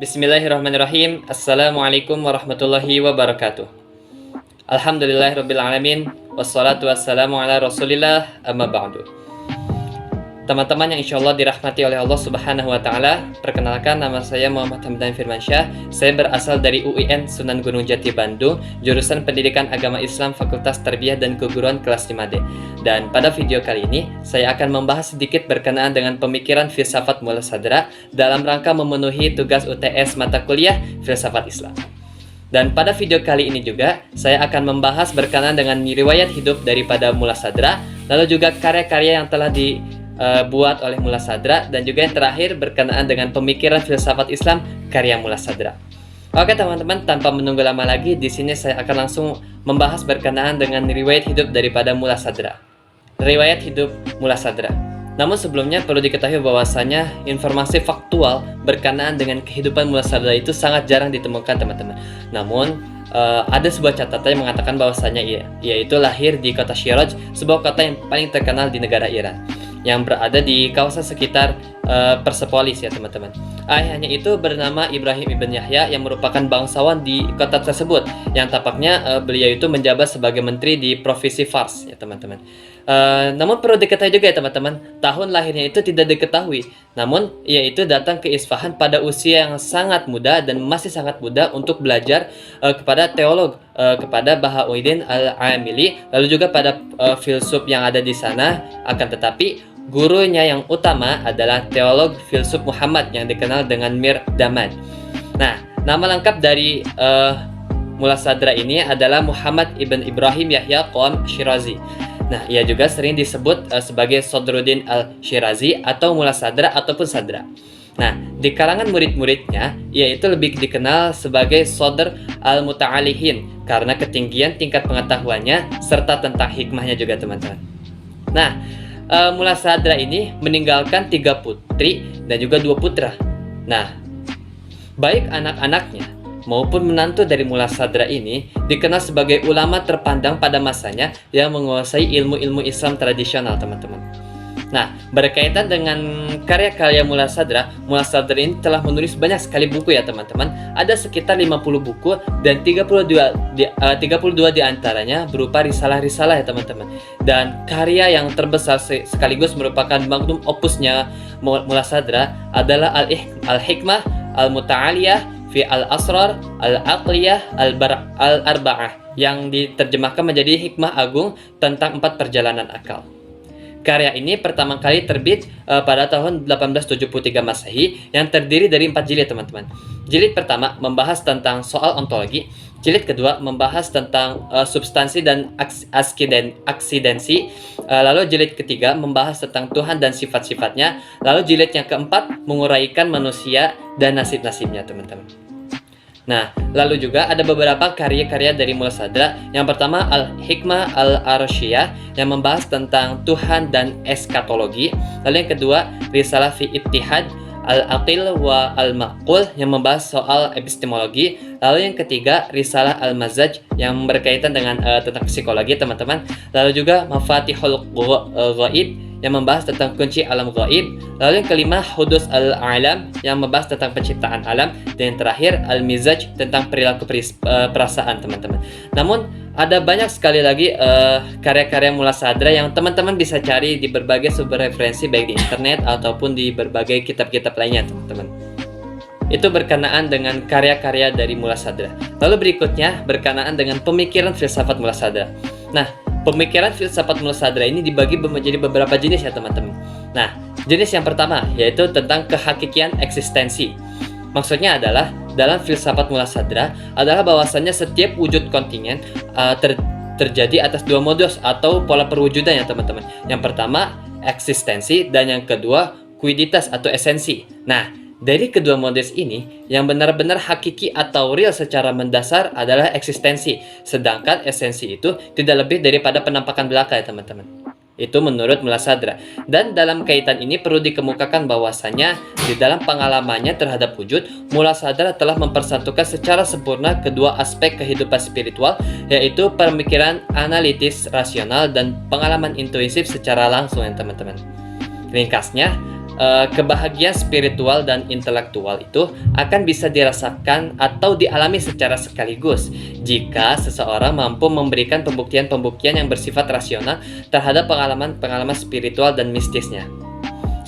Bismillahirrahmanirrahim. Assalamualaikum warahmatullahi wabarakatuh. Alhamdulillahirabbil alamin wassalatu wassalamu ala Rasulillah amma ba'du. Teman-teman yang insyaallah dirahmati oleh Allah Subhanahu wa taala, perkenalkan nama saya Muhammad Hamdan Firmansyah. Saya berasal dari UIN Sunan Gunung Jati Bandung, jurusan Pendidikan Agama Islam Fakultas Tarbiyah dan Keguruan kelas 5D. Dan pada video kali ini, saya akan membahas sedikit berkenaan dengan pemikiran filsafat mulah-sadra dalam rangka memenuhi tugas UTS mata kuliah Filsafat Islam. Dan pada video kali ini juga, saya akan membahas berkenaan dengan riwayat hidup daripada mulah-sadra, lalu juga karya-karya yang telah dibuat oleh mulah-sadra, dan juga yang terakhir berkenaan dengan pemikiran filsafat Islam karya mulah-sadra. Oke teman-teman, tanpa menunggu lama lagi, di sini saya akan langsung membahas berkenaan dengan riwayat hidup daripada mulah-sadra. Riwayat hidup mulah-sadra. Namun sebelumnya perlu diketahui bahwasanya informasi faktual berkenaan dengan kehidupan mulah-sadra itu sangat jarang ditemukan teman-teman. Namun ada sebuah catatan yang mengatakan bahwasanya yaitu lahir di kota Shiraj, sebuah kota yang paling terkenal di negara Iran, yang berada di kawasan sekitar Persepolis ya teman-teman. Ayahnya itu bernama Ibrahim ibn Yahya yang merupakan bangsawan di kota tersebut, yang tampaknya beliau itu menjabat sebagai menteri di provinsi Fars ya teman-teman. Namun perlu diketahui juga ya teman-teman, tahun lahirnya itu tidak diketahui. Namun ia itu datang ke Isfahan pada usia yang sangat muda dan masih sangat muda untuk belajar kepada teolog, kepada Bahauddin al-Amili, lalu juga pada filsuf yang ada di sana. Akan tetapi gurunya yang utama adalah teolog filsuf Muhammad yang dikenal dengan Mir Damad. Nah, nama lengkap dari mulah-sadra ini adalah Muhammad ibn Ibrahim Yahya Qom Shirazi. Nah, ia juga sering disebut sebagai Sadruddin al-Shirazi atau mulah-sadra ataupun sadra. Nah, di kalangan murid-muridnya, ia itu lebih dikenal sebagai Sadr al-Muta'alihin karena ketinggian tingkat pengetahuannya serta tentang hikmahnya juga teman-teman. Nah, mulah-sadra ini meninggalkan 3 putri dan juga 2 putra. Nah, baik anak-anaknya maupun menantu dari mulah-sadra ini dikenal sebagai ulama terpandang pada masanya yang menguasai ilmu-ilmu Islam tradisional teman-teman. Nah, berkaitan dengan karya-karya mulah-sadra ini telah menulis banyak sekali buku ya teman-teman. Ada sekitar 50 buku dan 32 di antaranya berupa risalah-risalah ya teman-teman. Dan karya yang terbesar sekaligus merupakan magnum opusnya mulah-sadra adalah Al-Hikmah Al-Muta'aliyah fi al-asrar al-aqliyah al-arba'ah, yang diterjemahkan menjadi hikmah agung tentang 4 perjalanan akal. Karya ini pertama kali terbit pada tahun 1873 Masehi, yang terdiri dari 4 jilid teman-teman. Jilid pertama membahas tentang soal ontologi, jilid kedua membahas tentang substansi dan aksidensi, lalu jilid ketiga membahas tentang Tuhan dan sifat-sifatnya, lalu jilid yang keempat menguraikan manusia dan nasib-nasibnya teman-teman. Nah, lalu juga ada beberapa karya-karya dari mulah-sadra. Yang pertama Al-Hikmah Al-Arsyiyah yang membahas tentang Tuhan dan eskatologi. Lalu yang kedua Risalah fi Ittihad Al-Aqil wa Al-Maqul yang membahas soal epistemologi. Lalu yang ketiga Risalah Al-Mazaj yang berkaitan dengan tentang psikologi teman-teman. Lalu juga Mafatihul Ghaib yang membahas tentang kunci alam gaib. Lalu yang kelima Hudus al-Alam yang membahas tentang penciptaan alam. Dan yang terakhir Al-Mizaj tentang perilaku perasaan teman-teman. Namun ada banyak sekali lagi karya-karya mulah-sadra yang teman-teman bisa cari di berbagai sumber referensi baik di internet ataupun di berbagai kitab-kitab lainnya teman-teman. Itu berkenaan dengan karya-karya dari mulah-sadra. Lalu berikutnya berkenaan dengan pemikiran filsafat mulah-sadra. Nah, pemikiran filsafat mulah-sadra ini dibagi menjadi beberapa jenis ya teman-teman. Nah, jenis yang pertama yaitu tentang kehakikian eksistensi. Maksudnya adalah dalam filsafat mulah-sadra adalah bahwasannya setiap wujud kontingen terjadi atas 2 modus atau pola perwujudan ya teman-teman. Yang pertama eksistensi dan yang kedua kuiditas atau esensi. Nah, dari kedua modus ini, yang benar-benar hakiki atau real secara mendasar adalah eksistensi, sedangkan esensi itu tidak lebih daripada penampakan belaka ya teman-teman. Itu menurut mulah-sadra. Dan dalam kaitan ini perlu dikemukakan bahwasanya di dalam pengalamannya terhadap wujud, mulah-sadra telah mempersatukan secara sempurna kedua aspek kehidupan spiritual, yaitu pemikiran analitis rasional dan pengalaman intuisif secara langsung ya teman-teman. Ringkasnya, kebahagiaan spiritual dan intelektual itu akan bisa dirasakan atau dialami secara sekaligus jika seseorang mampu memberikan pembuktian-pembuktian yang bersifat rasional terhadap pengalaman-pengalaman spiritual dan mistisnya.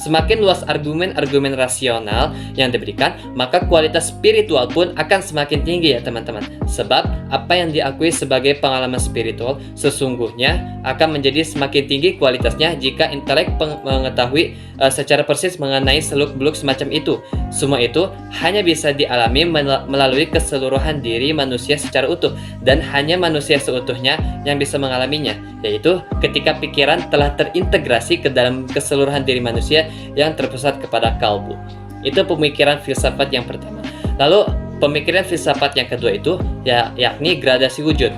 Semakin luas argumen-argumen rasional yang diberikan, maka kualitas spiritual pun akan semakin tinggi ya teman-teman. Sebab apa yang diakui sebagai pengalaman spiritual sesungguhnya akan menjadi semakin tinggi kualitasnya jika intelek mengetahui secara persis mengenai seluk-beluk semacam itu. Semua itu hanya bisa dialami melalui keseluruhan diri manusia secara utuh, dan hanya manusia seutuhnya yang bisa mengalaminya, yaitu ketika pikiran telah terintegrasi ke dalam keseluruhan diri manusia yang terpusat kepada kalbu. Itu pemikiran filsafat yang pertama. Lalu pemikiran filsafat yang kedua itu yakni gradasi wujud.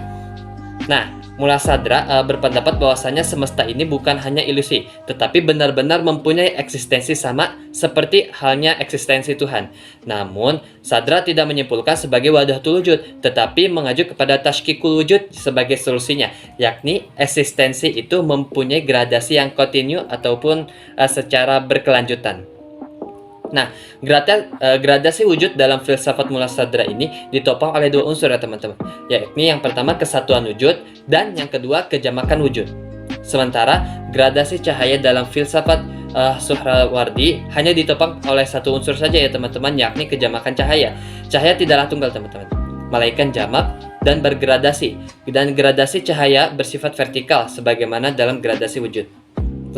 Nah, Muladhara berpendapat bahwasanya semesta ini bukan hanya ilusi, tetapi benar-benar mempunyai eksistensi sama seperti halnya eksistensi Tuhan. Namun, Sadra tidak menyimpulkan sebagai wahdatul wujud, tetapi mengajuk kepada tashkikul wujud sebagai solusinya, yakni eksistensi itu mempunyai gradasi yang kontinu ataupun secara berkelanjutan. Nah, gradasi wujud dalam filsafat Muladhara ini ditopang oleh dua unsur ya teman-teman, yakni yang pertama kesatuan wujud dan yang kedua kejamakan wujud. Sementara gradasi cahaya dalam filsafat Suhrawardi hanya ditopang oleh satu unsur saja ya teman-teman, yakni kejamakan cahaya. Cahaya tidaklah tunggal teman-teman, melainkan jamak dan bergradasi, dan gradasi cahaya bersifat vertikal sebagaimana dalam gradasi wujud.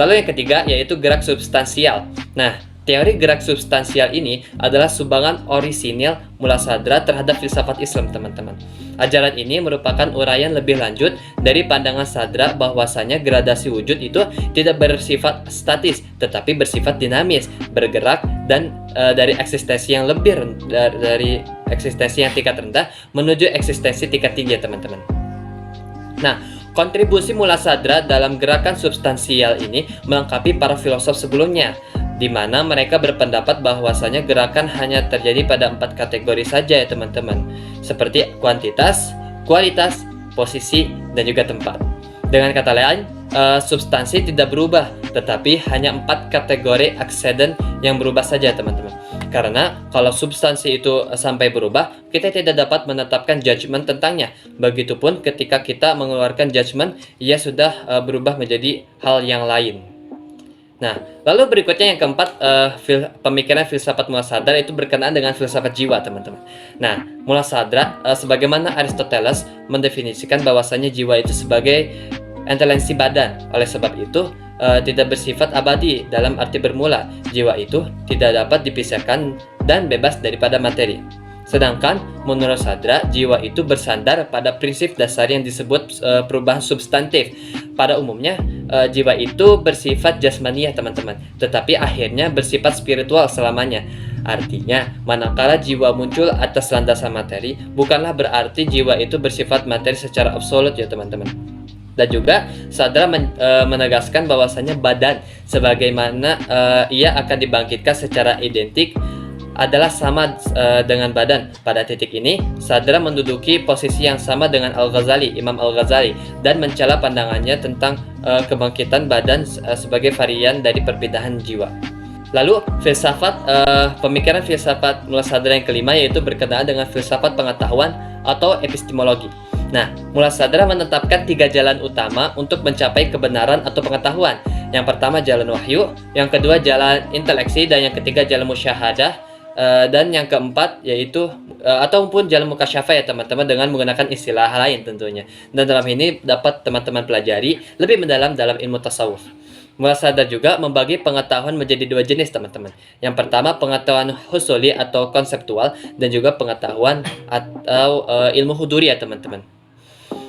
Lalu yang ketiga yaitu gerak substansial. Nah, teori gerak substansial ini adalah sumbangan orisinil Muladhara terhadap filsafat Islam, teman-teman. Ajaran ini merupakan uraian lebih lanjut dari pandangan Sadra bahwasanya gradasi wujud itu tidak bersifat statis, tetapi bersifat dinamis, bergerak, dan dari eksistensi yang lebih dari eksistensi yang tingkat rendah menuju eksistensi tingkat tinggi, teman-teman. Nah, kontribusi Muladhara dalam gerakan substansial ini melengkapi para filosof sebelumnya, di mana mereka berpendapat bahwasanya gerakan hanya terjadi pada 4 kategori saja ya teman-teman, seperti kuantitas, kualitas, posisi, dan juga tempat. Dengan kata lain, substansi tidak berubah, tetapi hanya 4 kategori akseden yang berubah saja teman-teman. Karena kalau substansi itu sampai berubah, kita tidak dapat menetapkan judgement tentangnya. Begitupun ketika kita mengeluarkan judgement, ia sudah berubah menjadi hal yang lain. Nah, lalu berikutnya yang keempat, pemikiran filsafat Muladhara itu berkenaan dengan filsafat jiwa, teman-teman. Nah, Muladhara sebagaimana Aristoteles mendefinisikan bahwasanya jiwa itu sebagai intelensi badan. Oleh sebab itu, tidak bersifat abadi dalam arti bermula. Jiwa itu tidak dapat dipisahkan dan bebas daripada materi. Sedangkan menurut Sadra, jiwa itu bersandar pada prinsip dasar yang disebut perubahan substantif. Pada umumnya, jiwa itu bersifat jasmaniah teman-teman, tetapi akhirnya bersifat spiritual selamanya. Artinya, manakala jiwa muncul atas landasan materi, bukanlah berarti jiwa itu bersifat materi secara absolut ya teman-teman. Dan juga Sadra menegaskan bahwasanya badan sebagaimana ia akan dibangkitkan secara identik adalah sama dengan badan. Pada titik ini, Sadra menduduki posisi yang sama dengan Imam Al-Ghazali, dan mencela pandangannya tentang kebangkitan badan sebagai varian dari perpindahan jiwa. Lalu pemikiran filsafat Muladhara yang kelima yaitu berkenaan dengan filsafat pengetahuan atau epistemologi. Nah, Muladhara menetapkan 3 jalan utama untuk mencapai kebenaran atau pengetahuan. Yang pertama jalan wahyu, yang kedua jalan inteleksi, dan yang ketiga jalan musyahadah. Dan yang keempat yaitu ataupun jalan mukasyafah ya teman-teman, dengan menggunakan istilah lain tentunya. Dan dalam ini dapat teman-teman pelajari lebih mendalam dalam ilmu tasawuf. Muladhara juga membagi pengetahuan menjadi 2 jenis teman-teman. Yang pertama pengetahuan husuli atau konseptual, dan juga pengetahuan atau ilmu huduri ya teman-teman.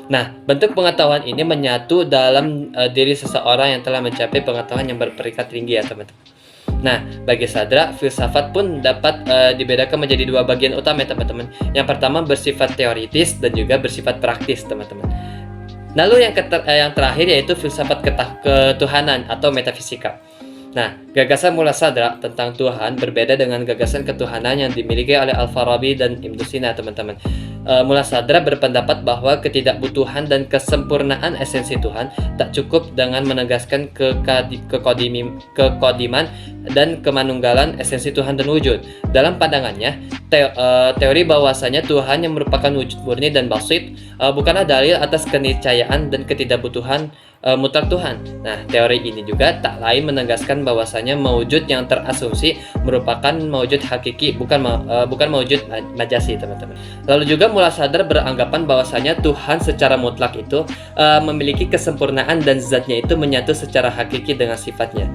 Nah, bentuk pengetahuan ini menyatu dalam diri seseorang yang telah mencapai pengetahuan yang berperingkat tinggi ya teman-teman. Nah, bagi Sadra, filsafat pun dapat dibedakan menjadi 2 bagian utama ya teman-teman. Yang pertama bersifat teoritis dan juga bersifat praktis teman-teman. Lalu yang terakhir yaitu filsafat ketuhanan atau metafisika. Nah, gagasan Muladhara tentang Tuhan berbeda dengan gagasan ketuhanan yang dimiliki oleh Al-Farabi dan Ibnu Sina teman-teman. Muladhara berpendapat bahwa ketidakbutuhan dan kesempurnaan esensi Tuhan tak cukup dengan menegaskan kekodiman dan kemanunggalan esensi Tuhan dan wujud. Dalam pandangannya, teori bahwasanya Tuhan yang merupakan wujud murni dan basit bukanlah dalil atas keniscayaan dan ketidakbutuhan mutlak Tuhan. Nah, teori ini juga tak lain menegaskan bahwasanya mewujud yang terasumsi merupakan mewujud hakiki, bukan mewujud majasi, teman-teman. Lalu juga Muladhara beranggapan bahwasanya Tuhan secara mutlak itu memiliki kesempurnaan dan zatnya itu menyatu secara hakiki dengan sifatnya.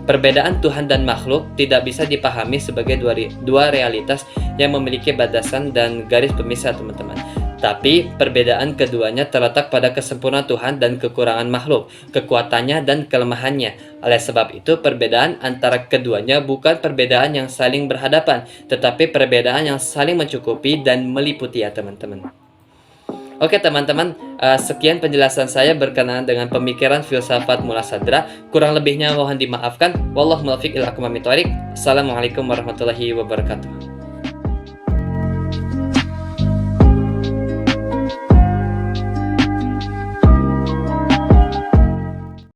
Perbedaan Tuhan dan makhluk tidak bisa dipahami sebagai dua realitas yang memiliki batasan dan garis pemisah, teman-teman. Tapi perbedaan keduanya terletak pada kesempurnaan Tuhan dan kekurangan makhluk, kekuatannya dan kelemahannya. Oleh sebab itu, perbedaan antara keduanya bukan perbedaan yang saling berhadapan, tetapi perbedaan yang saling mencukupi dan meliputi, ya teman-teman. Oke teman-teman, sekian penjelasan saya berkenaan dengan pemikiran filsafat Muladhara. Kurang lebihnya mohon dimaafkan. Wallahu muwaffiq ila aqwamit thoriq. Assalamualaikum warahmatullahi wabarakatuh.